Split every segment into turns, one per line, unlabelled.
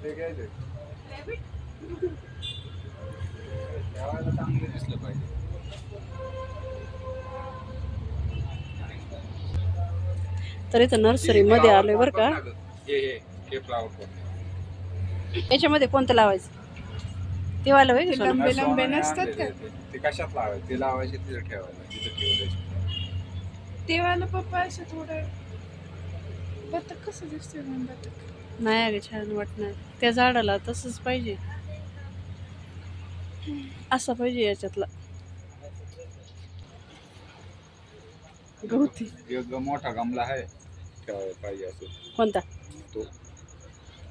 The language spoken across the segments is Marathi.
ते घ्यायचे ठेवायला चांगलं दिसलं पाहिजे.
तर इथं नर्सरी मध्ये आलोय बरं का.
हे फ्लावर पॉट
याच्यामध्ये कोणतं लावायचं ते वाला होय का?
लंबे लंबे नसतात का
ते कशात लावायचे? ते लावायचे तिथं ठेवायला, तिथं ठेवले.
तेव्हाला पप्पा असं थोडं बतक कसं दिसतंय मग बतक
नाही अगं छान वाटणार त्या झाडाला तसंच पाहिजे. असं पाहिजे याच्यातला गवती.
एक मोठा गमला आहे ठेवायला पाहिजे असं.
कोणता?
तो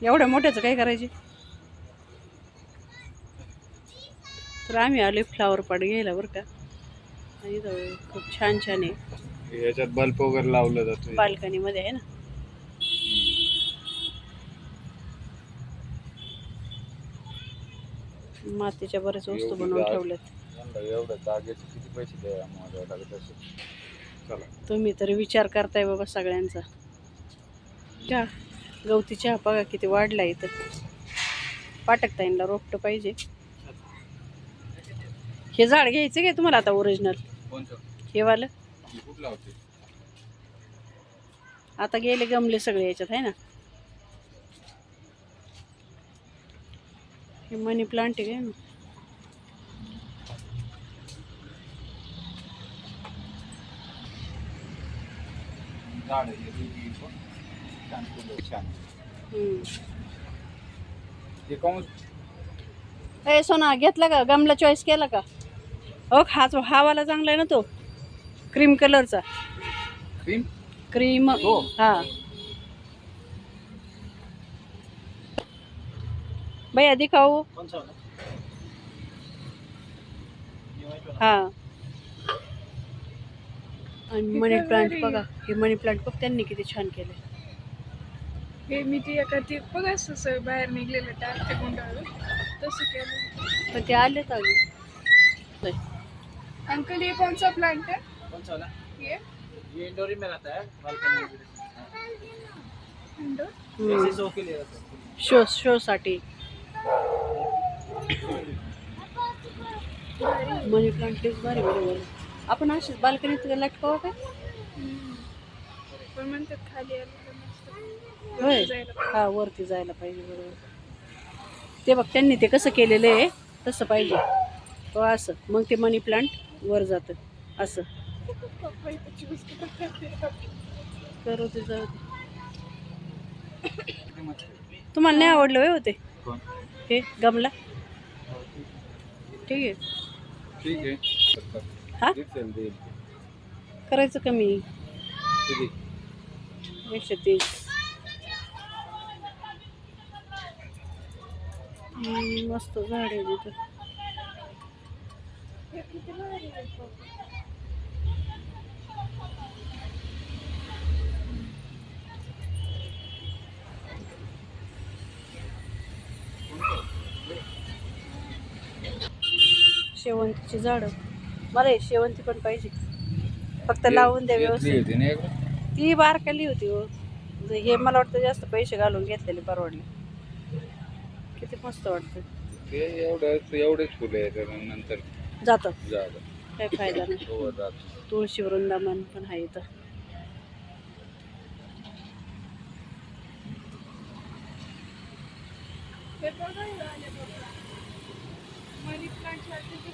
एवढ्या मोठ्याचं काय करायचे? तर आम्ही आलोय फ्लावर पॉट घ्यायला बरं का. आणि इथं खूप छान छान आहे.
याच्यात बल्ब वगैरे लावलं जातं.
बाल्कनी मध्ये आहे ना. मातीच्या बऱ्याच वस्तू बनवून ठेवल्यात.
एवढं जागेचे किती पैसे द्यायला मोजायला लागत असेल. चला
तुम्ही तरी विचार करताय बाबा सगळ्यांचा. चहा गवती चहा बघा किती वाढला इथं. पाटकताईंना रोपटं पाहिजे. हे झाड घ्यायचं काय तुम्हाला आता ओरिजिनल?
कोणतं?
हे वालं
कुठला होते?
आता गेले गमले सगळे याच्यात आहे ना. हे मनी प्लांट आहे ना.
झाड आहे छान फुलं छान. हे कोण?
ए सोना घेतला का गमला? चॉईस केला का? हो हाच हा वाला चांगला आहे ना तो क्रीम कलरचा.
क्रीम
क्रीम
हो.
हा भैया दिखाओ. हा आणि मनी प्लांट बघा. हे मनी प्लांट बघ त्यांनी किती छान केले.
हे मी ती एका ते बघ असं बाहेर निघलेलं टाक ते गुंडाळून तसं केलं.
पण ते आलेत अजून.
अंकल ये कौन सा प्लांट है?
कौन सा वाला?
ये
ये इंडोर में रहता है, बालकनी में भी रहता
इंडोर
है। ऐसे शो के लिए रहता है।
शो साठी मनी प्लांट लईच भारी बरोबर. आपण अशीच बाल्कनीत लटकावं काय?
पण म्हणतात खाली आलं तर मस्त
होय
वरती जायला पाहिजे.
हा वरती जायला पाहिजे बरोबर. ते बघ त्यांनी ते कसं केलेलं आहे तसं पाहिजे. तो असं मग ते मनी प्लांट वर जातं असं.
पप्पा इथं choose करतात.
करू ते जाऊ दे. तुम्हाला नाही आवडलं होय होते
कोण?
हे गमला? ठीक आहे.
ठीक आहे.
हा
दिसेल देईल.
करायचं कमी
किती?
130. मस्त झाड आहे तिथं.
हे किती भारी आहे पप्पा.
शेवंतीची झाडं मला हे शेवंती पण पाहिजे. फक्त लावून द्या व्यवस्थित.
होती ना एकदम.
ती बारकाली होती हो. हे मला वाटतं जास्त पैसे घालून घेतलेले परवडले. किती मस्त वाटतं.
ते एवढेच फुलं आहेत नंतर
जातं
झालं.
काही फायदा नाही.
हो जात.
तुळशी वृंदावन पण आहे इथं.
हे बघा हे आले पप्पा. मनी प्लांट सारखे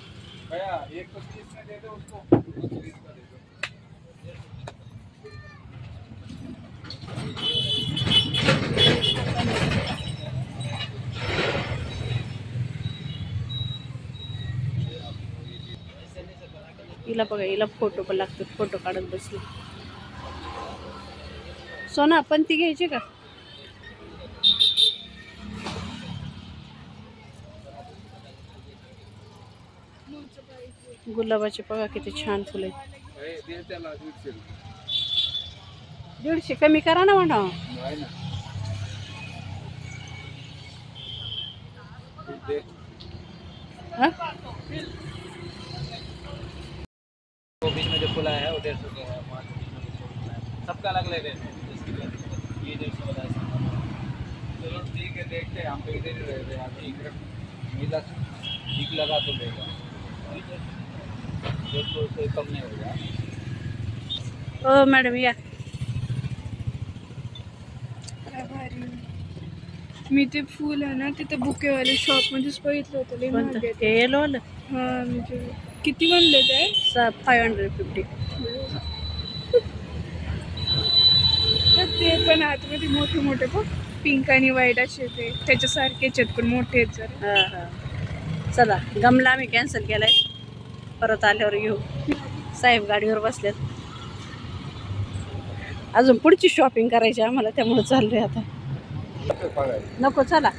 भैया 130 में दे दो उसको. 130 का दे दो.
हिला बघा हिला फोटो पण लागतो. फोटो काढत बसली. सोना पण ती घ्यायची का? गुलाबाचे बघा किती छान फुले.
दे त्याला 150 रुपये.
150 कमी करा ना म्हणा.
आहे ना. दे.
हा
वो बीच में जो फूल आया है वो 150 का है, वहाँ से बीच में जो फूल आया है सबका अलग अलग रेट है। इसके लिए ये 150 वाला है।
चलो ठीक है, देखते हैं, हम तो इधर ही रहते हैं, अभी मिला ठीक लगा तो देगा, जो तो उससे कम नहीं होगा।
हो मॅडम या.
काय भारी. मी ते फुल आहे ना तिथे बुकेवाले शॉप मध्येच बघितलं होतं लय महाग
कोणतं
आहे.
हे येलोवालं
हा म्हणजे किती म्हणले ते
550.
तर ते पण आतमध्ये मोठे मोठे बघ पिंक आणि व्हाईट असे ते त्याच्यासारखेच आहेत पण मोठे आहेत जरा.
हां हां. चला गमला आम्ही कॅन्सल केलाय, परत आल्यावर घेऊ. साहेब गाडीवर बसल्यात. अजून पुढची शॉपिंग करायची आम्हाला, त्यामुळे चाललोय आता. नको चला.